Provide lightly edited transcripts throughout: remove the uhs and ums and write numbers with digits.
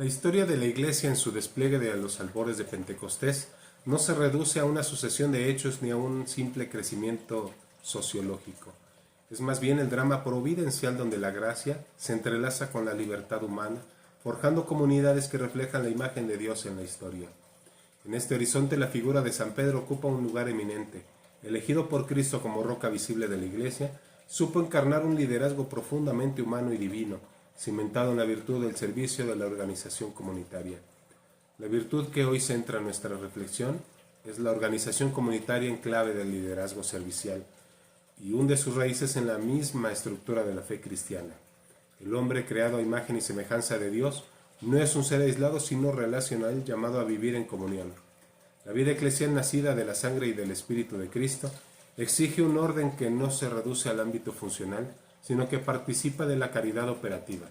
La historia de la Iglesia en su despliegue de los albores de Pentecostés no se reduce a una sucesión de hechos ni a un simple crecimiento sociológico. Es más bien el drama providencial donde la gracia se entrelaza con la libertad humana, forjando comunidades que reflejan la imagen de Dios en la historia. En este horizonte la figura de San Pedro ocupa un lugar eminente. Elegido por Cristo como roca visible de la Iglesia, supo encarnar un liderazgo profundamente humano y divino, cimentado en la virtud del servicio de la organización comunitaria. La virtud que hoy centra nuestra reflexión es la organización comunitaria en clave del liderazgo servicial y hunde sus raíces en la misma estructura de la fe cristiana. El hombre creado a imagen y semejanza de Dios no es un ser aislado sino relacional llamado a vivir en comunión. La vida eclesial nacida de la sangre y del Espíritu de Cristo exige un orden que no se reduce al ámbito funcional, sino que participa de la caridad operativa.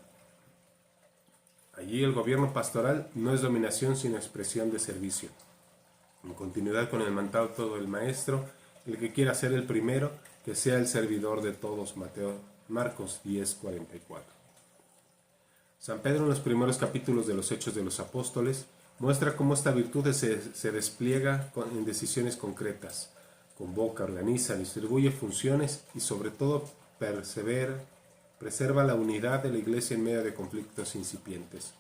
Allí el gobierno pastoral no es dominación sino expresión de servicio. En continuidad con el mandato del Maestro, el que quiera ser el primero, que sea el servidor de todos. Marcos 10:44. San Pedro en los primeros capítulos de los Hechos de los Apóstoles muestra cómo esta virtud se despliega en decisiones concretas. Convoca, organiza, distribuye funciones y sobre todo preserva la unidad de la Iglesia en medio de conflictos incipientes.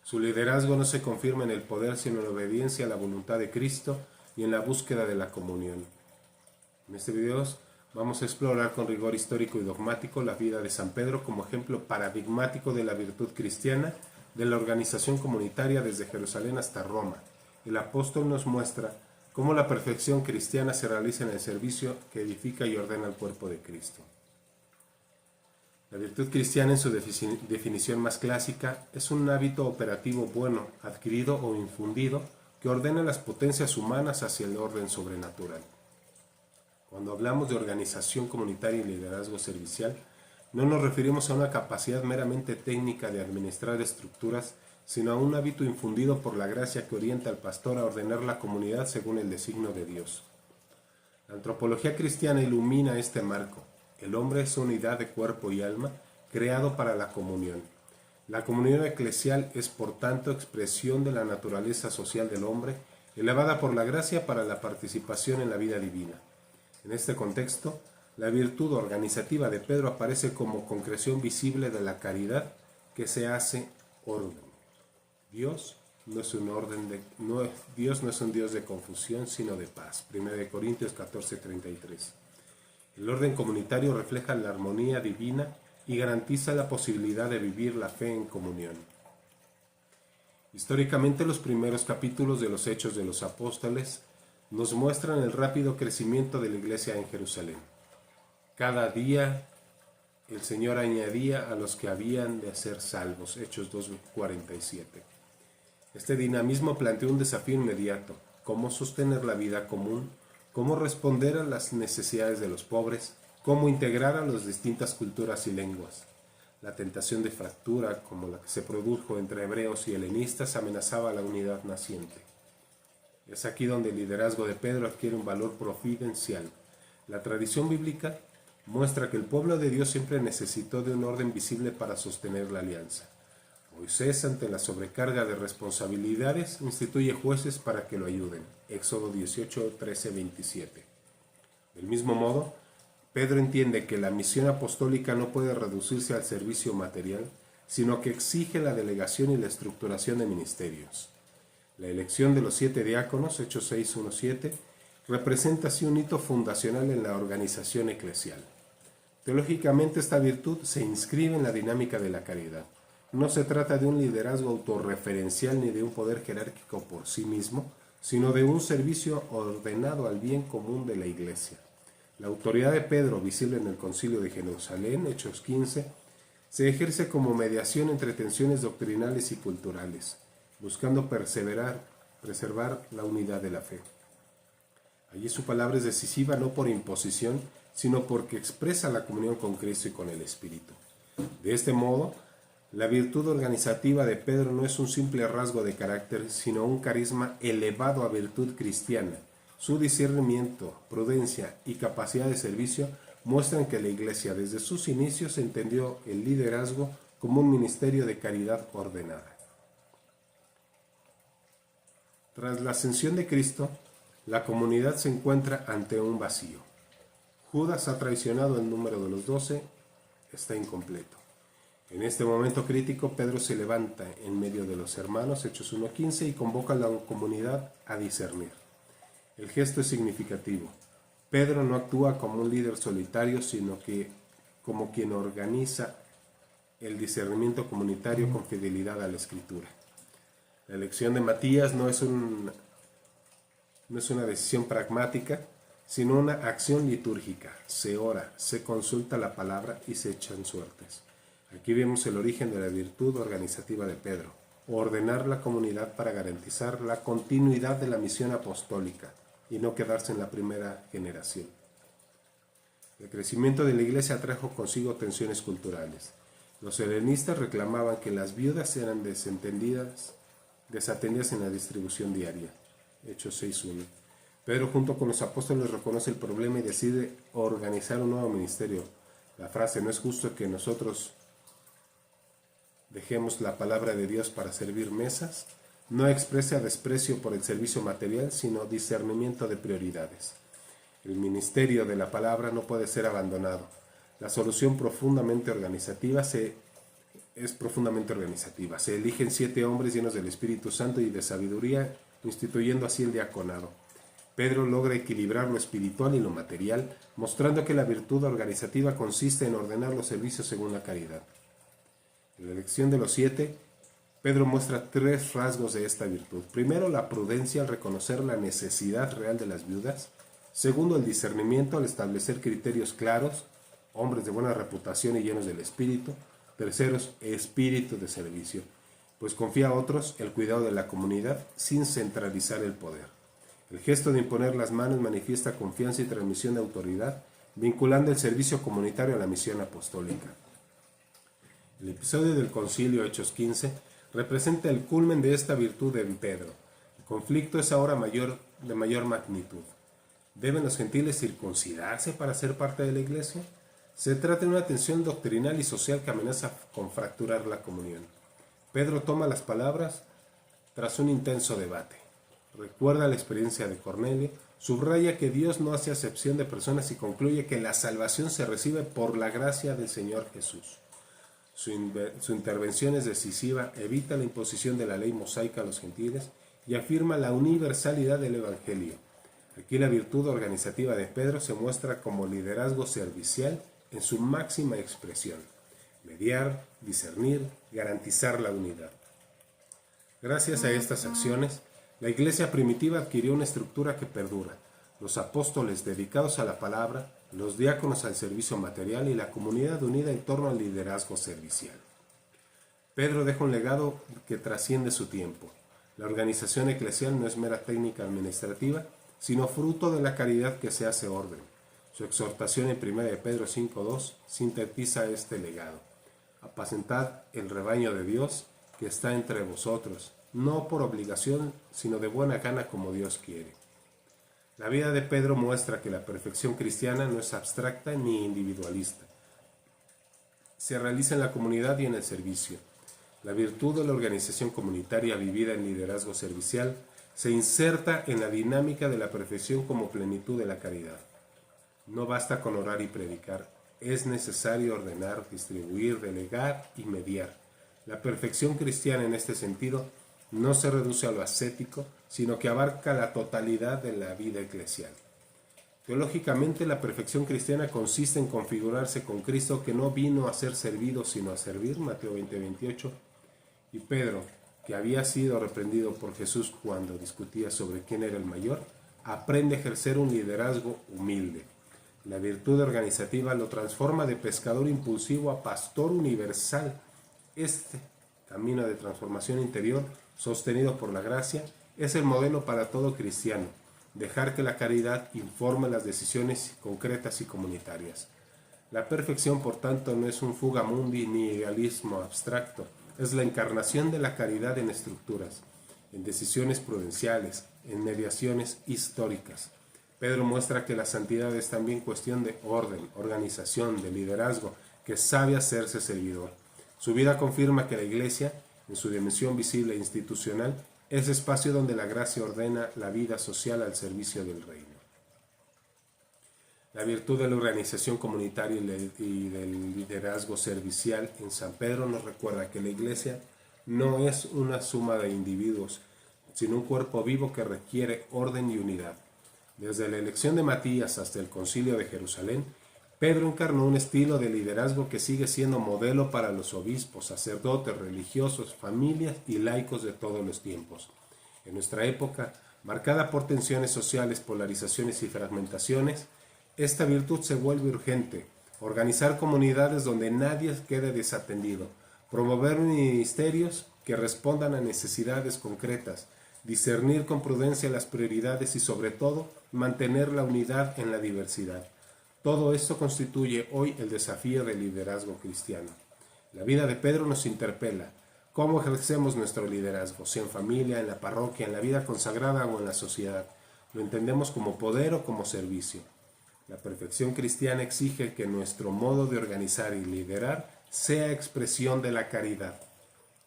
Su liderazgo no se confirma en el poder, sino en la obediencia a la voluntad de Cristo y en la búsqueda de la comunión. En este video vamos a explorar con rigor histórico y dogmático la vida de San Pedro como ejemplo paradigmático de la virtud cristiana, de la organización comunitaria desde Jerusalén hasta Roma. El apóstol nos muestra cómo la perfección cristiana se realiza en el servicio que edifica y ordena el cuerpo de Cristo. La virtud cristiana en su definición más clásica es un hábito operativo bueno, adquirido o infundido, que ordena las potencias humanas hacia el orden sobrenatural. Cuando hablamos de organización comunitaria y liderazgo servicial, no nos referimos a una capacidad meramente técnica de administrar estructuras, sino a un hábito infundido por la gracia que orienta al pastor a ordenar la comunidad según el designio de Dios. La antropología cristiana ilumina este marco. El hombre es unidad de cuerpo y alma, creado para la comunión. La comunión eclesial es, por tanto, expresión de la naturaleza social del hombre, elevada por la gracia para la participación en la vida divina. En este contexto, la virtud organizativa de Pedro aparece como concreción visible de la caridad que se hace orden. Dios no es un Dios de confusión, sino de paz. 1 Corintios 14:33. El orden comunitario refleja la armonía divina y garantiza la posibilidad de vivir la fe en comunión. Históricamente, los primeros capítulos de los Hechos de los Apóstoles nos muestran el rápido crecimiento de la Iglesia en Jerusalén. Cada día el Señor añadía a los que habían de ser salvos. Hechos 2:47. Este dinamismo planteó un desafío inmediato: cómo sostener la vida común, cómo responder a las necesidades de los pobres, cómo integrar a las distintas culturas y lenguas. La tentación de fractura, como la que se produjo entre hebreos y helenistas, amenazaba la unidad naciente. Es aquí donde el liderazgo de Pedro adquiere un valor providencial. La tradición bíblica muestra que el pueblo de Dios siempre necesitó de un orden visible para sostener la alianza. Moisés, ante la sobrecarga de responsabilidades, instituye jueces para que lo ayuden. Éxodo 18:13-27. Del mismo modo, Pedro entiende que la misión apostólica no puede reducirse al servicio material, sino que exige la delegación y la estructuración de ministerios. La elección de los 7 diáconos, Hechos 6:1-7, representa así un hito fundacional en la organización eclesial. Teológicamente, esta virtud se inscribe en la dinámica de la caridad. No se trata de un liderazgo autorreferencial ni de un poder jerárquico por sí mismo, sino de un servicio ordenado al bien común de la Iglesia. La autoridad de Pedro, visible en el Concilio de Jerusalén, Hechos 15, se ejerce como mediación entre tensiones doctrinales y culturales, buscando preservar la unidad de la fe. Allí su palabra es decisiva no por imposición, sino porque expresa la comunión con Cristo y con el Espíritu. De este modo, la virtud organizativa de Pedro no es un simple rasgo de carácter, sino un carisma elevado a virtud cristiana. Su discernimiento, prudencia y capacidad de servicio muestran que la Iglesia desde sus inicios entendió el liderazgo como un ministerio de caridad ordenada. Tras la ascensión de Cristo, la comunidad se encuentra ante un vacío. Judas ha traicionado el número de los 12, está incompleto. En este momento crítico, Pedro se levanta en medio de los hermanos, Hechos 1:15, y convoca a la comunidad a discernir. El gesto es significativo. Pedro no actúa como un líder solitario, sino que como quien organiza el discernimiento comunitario con fidelidad a la Escritura. La elección de Matías no es una decisión pragmática, sino una acción litúrgica. Se ora, se consulta la palabra y se echan suertes. Aquí vemos el origen de la virtud organizativa de Pedro: ordenar la comunidad para garantizar la continuidad de la misión apostólica y no quedarse en la primera generación. El crecimiento de la iglesia trajo consigo tensiones culturales. Los helenistas reclamaban que las viudas eran desatendidas en la distribución diaria. Hechos 6:1. Pedro, junto con los apóstoles, reconoce el problema y decide organizar un nuevo ministerio. La frase "no es justo que nosotros dejemos la palabra de Dios para servir mesas" no expresa desprecio por el servicio material, sino discernimiento de prioridades. El ministerio de la palabra no puede ser abandonado. La solución es profundamente organizativa. Se eligen 7 hombres llenos del Espíritu Santo y de sabiduría, instituyendo así el diaconado. Pedro logra equilibrar lo espiritual y lo material, mostrando que la virtud organizativa consiste en ordenar los servicios según la caridad. En la elección de los 7, Pedro muestra 3 rasgos de esta virtud. Primero, la prudencia al reconocer la necesidad real de las viudas. Segundo, el discernimiento al establecer criterios claros, hombres de buena reputación y llenos del Espíritu. Tercero, espíritu de servicio, pues confía a otros el cuidado de la comunidad sin centralizar el poder. El gesto de imponer las manos manifiesta confianza y transmisión de autoridad, vinculando el servicio comunitario a la misión apostólica. El episodio del concilio, Hechos 15, representa el culmen de esta virtud en Pedro. El conflicto es ahora de mayor magnitud. ¿Deben los gentiles circuncidarse para ser parte de la iglesia? Se trata de una tensión doctrinal y social que amenaza con fracturar la comunión. Pedro toma las palabras tras un intenso debate. Recuerda la experiencia de Cornelio, subraya que Dios no hace acepción de personas y concluye que la salvación se recibe por la gracia del Señor Jesús. Su intervención es decisiva, evita la imposición de la ley mosaica a los gentiles y afirma la universalidad del Evangelio. Aquí la virtud organizativa de Pedro se muestra como liderazgo servicial en su máxima expresión: mediar, discernir, garantizar la unidad. Gracias a estas acciones, la iglesia primitiva adquirió una estructura que perdura: los apóstoles dedicados a la palabra, los diáconos al servicio material y la comunidad unida en torno al liderazgo servicial. Pedro deja un legado que trasciende su tiempo. La organización eclesial no es mera técnica administrativa, sino fruto de la caridad que se hace orden. Su exhortación en 1 Pedro 5:2 sintetiza este legado: apacentad el rebaño de Dios que está entre vosotros, no por obligación, sino de buena gana como Dios quiere. La vida de Pedro muestra que la perfección cristiana no es abstracta ni individualista. Se realiza en la comunidad y en el servicio. La virtud de la organización comunitaria vivida en liderazgo servicial se inserta en la dinámica de la perfección como plenitud de la caridad. No basta con orar y predicar, es necesario ordenar, distribuir, delegar y mediar. La perfección cristiana en este sentido no se reduce a lo ascético, sino que abarca la totalidad de la vida eclesial. Teológicamente, la perfección cristiana consiste en configurarse con Cristo, que no vino a ser servido sino a servir, Mateo 20:28, y Pedro, que había sido reprendido por Jesús cuando discutía sobre quién era el mayor, aprende a ejercer un liderazgo humilde. La virtud organizativa lo transforma de pescador impulsivo a pastor universal. Este camino de transformación interior, sostenido por la gracia, es el modelo para todo cristiano: dejar que la caridad informe las decisiones concretas y comunitarias. La perfección, por tanto, no es un fugamundi ni idealismo abstracto, es la encarnación de la caridad en estructuras, en decisiones prudenciales, en mediaciones históricas. Pedro muestra que la santidad es también cuestión de orden, organización, de liderazgo, que sabe hacerse servidor. Su vida confirma que la Iglesia, en su dimensión visible e institucional, es espacio donde la gracia ordena la vida social al servicio del reino. La virtud de la organización comunitaria y del liderazgo servicial en San Pedro nos recuerda que la Iglesia no es una suma de individuos, sino un cuerpo vivo que requiere orden y unidad. Desde la elección de Matías hasta el Concilio de Jerusalén, Pedro encarnó un estilo de liderazgo que sigue siendo modelo para los obispos, sacerdotes, religiosos, familias y laicos de todos los tiempos. En nuestra época, marcada por tensiones sociales, polarizaciones y fragmentaciones, esta virtud se vuelve urgente. Organizar comunidades donde nadie quede desatendido, promover ministerios que respondan a necesidades concretas, discernir con prudencia las prioridades y sobre todo mantener la unidad en la diversidad. Todo esto constituye hoy el desafío del liderazgo cristiano. La vida de Pedro nos interpela. ¿Cómo ejercemos nuestro liderazgo? Si en familia, en la parroquia, en la vida consagrada o en la sociedad. ¿Lo entendemos como poder o como servicio? La perfección cristiana exige que nuestro modo de organizar y liderar sea expresión de la caridad.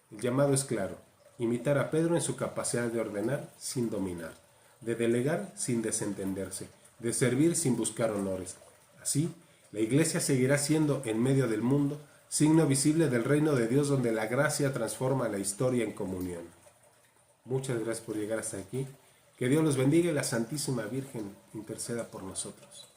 El llamado es claro: imitar a Pedro en su capacidad de ordenar sin dominar, de delegar sin desentenderse, de servir sin buscar honores. Así, la Iglesia seguirá siendo, en medio del mundo, signo visible del reino de Dios donde la gracia transforma la historia en comunión. Muchas gracias por llegar hasta aquí. Que Dios los bendiga y la Santísima Virgen interceda por nosotros.